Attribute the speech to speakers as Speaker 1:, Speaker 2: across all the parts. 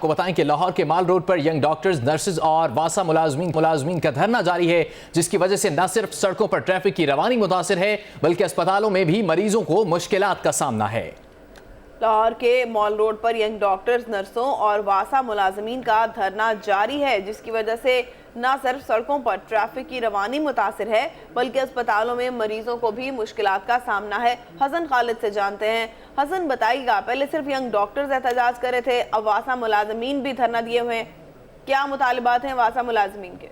Speaker 1: کو بتائیں کہ لاہور کے مال روڈ پر ینگ ڈاکٹرز، نرسز اور واسا ملازمین کا دھرنا جاری ہے، جس کی وجہ سے نہ صرف سڑکوں پر ٹریفک کی روانی متاثر ہے بلکہ اسپتالوں میں بھی مریضوں کو مشکلات کا سامنا ہے۔
Speaker 2: لاہور کے مال روڈ پر ینگ ڈاکٹرز، نرسوں اور واسا ملازمین کا دھرنا جاری ہے، جس کی وجہ سے نہ صرف سڑکوں پر ٹریفک کی روانی متاثر ہے بلکہ اسپتالوں میں مریضوں کو بھی مشکلات کا سامنا ہے۔ حسن خالد سے جانتے ہیں۔ حسن بتائیے گا، پہلے صرف ینگ ڈاکٹرز احتجاج کر رہے تھے، اب واسا ملازمین بھی دھرنا دیے ہوئے ہیں، کیا مطالبات ہیں واسا ملازمین کے؟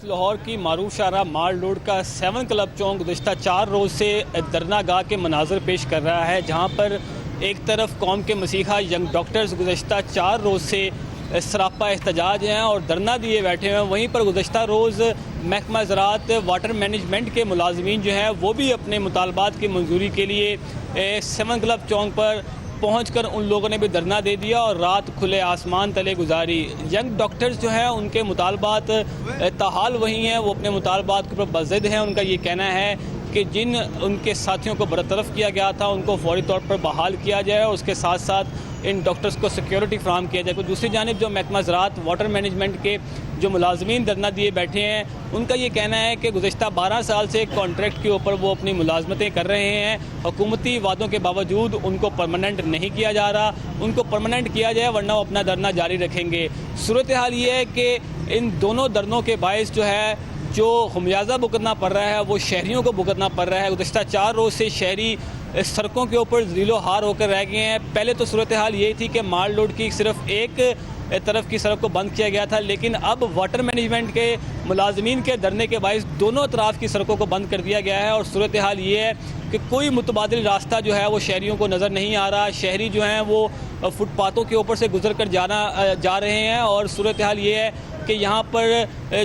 Speaker 3: لاہور کی معروف شاہراہ مال روڈ کا 7 کلب چوک گزشتہ 4 روز سے دھرنا گاہ کے مناظر پیش کر رہا ہے، جہاں پر ایک طرف قوم کے مسیحا ینگ ڈاکٹرز گزشتہ 4 روز سے سراپا احتجاج ہیں اور دھرنا دیے بیٹھے ہیں۔ وہیں پر گزشتہ روز محکمہ زراعت واٹر مینجمنٹ کے ملازمین جو ہیں وہ بھی اپنے مطالبات کی منظوری کے لیے 7 کلب چوک پر پہنچ کر ان لوگوں نے بھی دھرنا دے دیا اور رات کھلے آسمان تلے گزاری۔ ینگ ڈاکٹرز جو ہیں ان کے مطالبات تاحال وہی ہیں، وہ اپنے مطالبات کے اوپر بضد ہیں۔ ان کا یہ کہنا ہے کہ جن ان کے ساتھیوں کو برطرف کیا گیا تھا ان کو فوری طور پر بحال کیا جائے اور اس کے ساتھ ساتھ ان ڈاکٹرز کو سیکیورٹی فراہم کیا جائے۔ دوسری جانب جو محکمہ زراعت واٹر مینجمنٹ کے جو ملازمین دھرنا دیے بیٹھے ہیں، ان کا یہ کہنا ہے کہ گزشتہ 12 سال سے کانٹریکٹ کے اوپر وہ اپنی ملازمتیں کر رہے ہیں، حکومتی وعدوں کے باوجود ان کو پرماننٹ نہیں کیا جا رہا، ان کو پرماننٹ کیا جائے ورنہ وہ اپنا دھرنا جاری رکھیں گے۔ صورتحال یہ ہے کہ ان دونوں دھرنوں کے باعث جو ہے جو خمیازہ بھگتنا پڑ رہا ہے وہ شہریوں کو بھگتنا پڑ رہا ہے۔ گزشتہ 4 روز سے شہری سڑکوں کے اوپر ذلیل و خوار ہو کر رہ گئے ہیں۔ پہلے تو صورتحال یہی تھی کہ مال روڈ کی صرف ایک طرف کی سڑک کو بند کیا گیا تھا، لیکن اب واٹر مینجمنٹ کے ملازمین کے دھرنے کے باعث دونوں اطراف کی سڑکوں کو بند کر دیا گیا ہے اور صورتحال یہ ہے کہ کوئی متبادل راستہ جو ہے وہ شہریوں کو نظر نہیں آ رہا۔ شہری جو ہیں وہ فٹ پاتھوں کے اوپر سے گزر کر جا رہے ہیں اور صورتحال یہ ہے کہ یہاں پر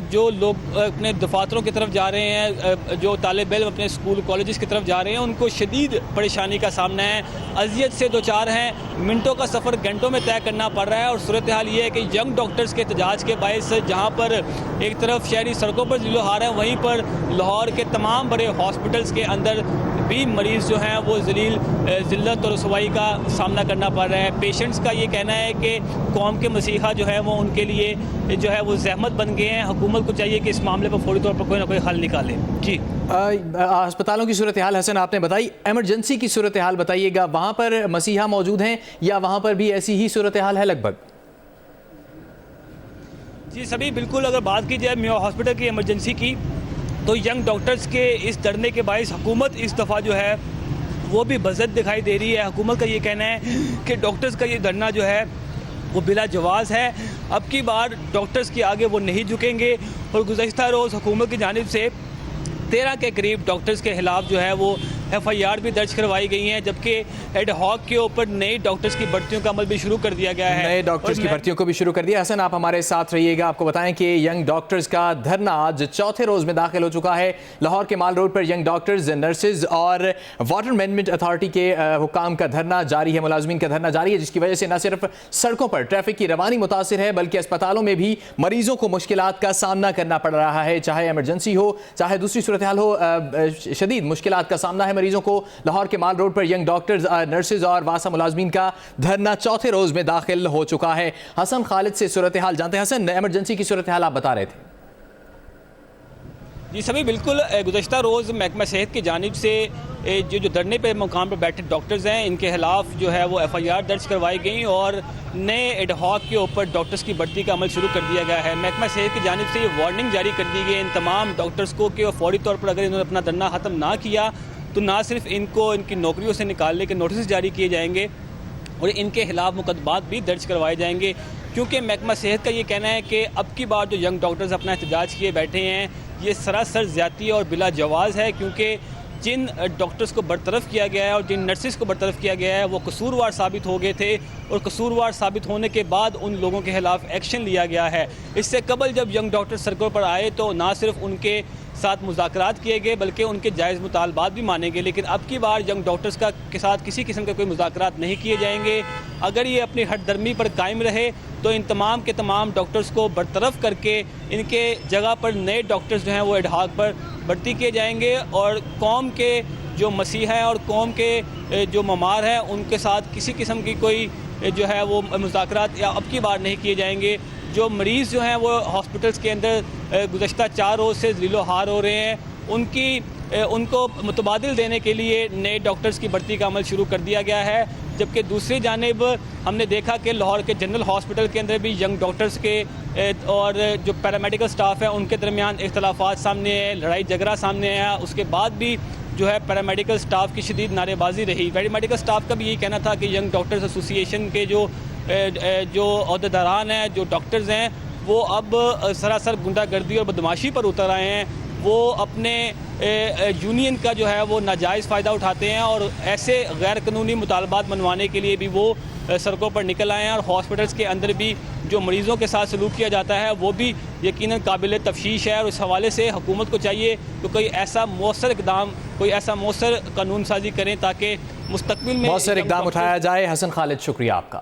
Speaker 3: جو لوگ اپنے دفاتروں کی طرف جا رہے ہیں، جو طالب علم اپنے اسکول کالجز کی طرف جا رہے ہیں، ان کو شدید پریشانی کا سامنا ہے، اذیت سے دوچار ہیں، منٹوں کا سفر گھنٹوں میں طے کرنا پڑ رہا ہے۔ اور صورتحال یہ ہے کہ ینگ ڈاکٹرز کے احتجاج کے باعث جہاں پر ایک طرف شہری سڑکوں پر ذلیل و خوار ہیں، وہیں پر لاہور کے تمام بڑے ہاسپٹلز کے اندر بھی مریض جو ہیں وہ ذلت اور رسوائی کا سامنا کرنا پڑ رہا ہے۔ پیشنٹس کا یہ کہنا ہے کہ قوم کے مسیحا جو ہے وہ ان کے لیے جو ہے وہ زحمت بن گئے ہیں۔ حکومت کو چاہیے کہ اس معاملے پر فوری طور پر کوئی نہ کوئی حل نکالے۔ جی
Speaker 1: اسپتالوں کی صورتحال حسن آپ نے بتائی، ایمرجنسی کی صورتحال بتائیے گا، وہاں پر مسیحا موجود ہیں یا وہاں پر بھی ایسی ہی صورتحال ہے لگ بھگ؟
Speaker 3: جی سبھی بالکل، اگر بات کی جائے میو ہاسپٹل کی ایمرجنسی کی تو ینگ ڈاکٹرز کے اس دھرنے کے باعث حکومت اس دفعہ جو ہے وہ بھی بضد دکھائی دے رہی ہے۔ حکومت کا یہ کہنا ہے کہ ڈاکٹرز کا یہ دھرنا جو ہے وہ بلا جواز ہے، اب کی بار ڈاکٹرز کے آگے وہ نہیں جھکیں گے۔ اور گزشتہ روز حکومت کی جانب سے 13 کے قریب ڈاکٹرز کے خلاف جو ہے وہ FIR بھی درج کروائی گئی ہیں، جبکہ ایڈ ہاک کے اوپر نئی ڈاکٹرز کی بھرتیوں کا عمل بھی شروع کر دیا گیا ہے،
Speaker 1: نئے ڈاکٹرز کی بھرتیوں کو بھی شروع کر دیا۔ حسن آپ ہمارے ساتھ رہیے گا، آپ کو بتائیں کہ ینگ ڈاکٹرز کا دھرنا آج 4تھے روز میں داخل ہو چکا ہے۔ لاہور کے مال روڈ پر ینگ ڈاکٹرز، نرسز اور واٹر مینجمنٹ اتھارٹی کے حکام کا دھرنا جاری ہے، ملازمین کا دھرنا جاری ہے، جس کی وجہ سے نہ صرف سڑکوں پر ٹریفک کی روانی متاثر ہے بلکہ اسپتالوں میں بھی مریضوں کو مشکلات کا سامنا کرنا پڑ رہا ہے، چاہے ایمرجنسی ہو چاہے دوسری صورتحال ہو، شدید مشکلات کا سامنا ہے مریضوں کو۔ لاہور کے مال روڈ پر ینگ ڈاکٹرز، نرسز اور واسا ملازمین کا دھرنا 4تھے روز میں داخل ہو چکا ہے۔ حسن خالد سے صورتحال جانتے ہیں۔ حسن، ایمرجنسی کی صورتحال آپ بتا رہے تھے۔
Speaker 3: جی سبھی بالکل، گزشتہ روز محکمہ صحت کی جانب سے جو دھرنے پہ مقام پر بیٹھے ڈاکٹرز ہیں ان کے خلاف جو ہے وہ FIR درج کروائی گئی اور نئے ایڈ ہاک کے اوپر ڈاکٹرز کی بھرتی کا عمل شروع کر دیا گیا ہے۔ محکمہ صحت کی جانب سے یہ وارننگ جاری کر دی گئی ان تمام ڈاکٹرز کو کہ فوری طور پر اگر انہوں نے اپنا دھرنا ختم نہ کیا تو نہ صرف ان کو ان کی نوکریوں سے نکالنے کے نوٹسز جاری کیے جائیں گے اور ان کے خلاف مقدمات بھی درج کروائے جائیں گے، کیونکہ محکمہ صحت کا یہ کہنا ہے کہ اب کی بار جو ینگ ڈاکٹرز اپنا احتجاج کیے بیٹھے ہیں یہ سراسر زیادتی اور بلا جواز ہے، کیونکہ جن ڈاکٹرز کو برطرف کیا گیا ہے اور جن نرسز کو برطرف کیا گیا ہے وہ قصوروار ثابت ہو گئے تھے اور قصوروار ثابت ہونے کے بعد ان لوگوں کے خلاف ایکشن لیا گیا ہے۔ اس سے قبل جب ینگ ڈاکٹر سڑکوں پر آئے تو نہ صرف ان کے ساتھ مذاکرات کیے گئے بلکہ ان کے جائز مطالبات بھی مانے گئے، لیکن اب کی بار ینگ ڈاکٹرز کے ساتھ کسی قسم کے کوئی مذاکرات نہیں کیے جائیں گے۔ اگر یہ اپنی ہٹ درمی پر قائم رہے تو ان تمام کے تمام ڈاکٹرز کو برطرف کر کے ان کے جگہ پر نئے ڈاکٹرز جو ہیں وہ ایڈ ہاک پر بھرتی کیے جائیں گے اور قوم کے جو مسیح ہیں اور قوم کے جو ممار ہیں ان کے ساتھ کسی قسم کی کوئی جو ہے وہ مذاکرات اب کی بار نہیں کیے جائیں گے. جو مریض جو ہیں وہ ہاسپٹلس کے اندر گزشتہ 4 روز سے ذلیل و خوار ہو رہے ہیں, ان کو متبادل دینے کے لیے نئے ڈاکٹرز کی بھرتی کا عمل شروع کر دیا گیا ہے. جبکہ دوسری جانب ہم نے دیکھا کہ لاہور کے جنرل ہاسپٹل کے اندر بھی ینگ ڈاکٹرز کے اور جو پیرامیڈیکل سٹاف ہے ان کے درمیان اختلافات سامنے آئے, لڑائی جھگڑا سامنے آیا. اس کے بعد بھی جو ہے پیرامیڈیکل سٹاف کی شدید نعرے بازی رہی. پیرامیڈیکل سٹاف کا بھی یہی کہنا تھا کہ ینگ ڈاکٹرز ایسوسی ایشن کے جو عہدیداران ہیں, جو ڈاکٹرز ہیں, وہ اب سراسر غنڈہ گردی اور بدماشی پر اتر آئے ہیں. وہ اپنے یونین کا جو ہے وہ ناجائز فائدہ اٹھاتے ہیں اور ایسے غیر قانونی مطالبات منوانے کے لیے بھی وہ سڑکوں پر نکل آئے ہیں. اور ہاسپٹلس کے اندر بھی جو مریضوں کے ساتھ سلوک کیا جاتا ہے وہ بھی یقیناً قابل تفتیش ہے. اور اس حوالے سے حکومت کو چاہیے کہ کوئی ایسا مؤثر اقدام, کوئی ایسا مؤثر قانون سازی کریں تاکہ مستقبل میں
Speaker 1: مؤثر اقدام اٹھایا جائے. حسن خالد, شکریہ آپ کا.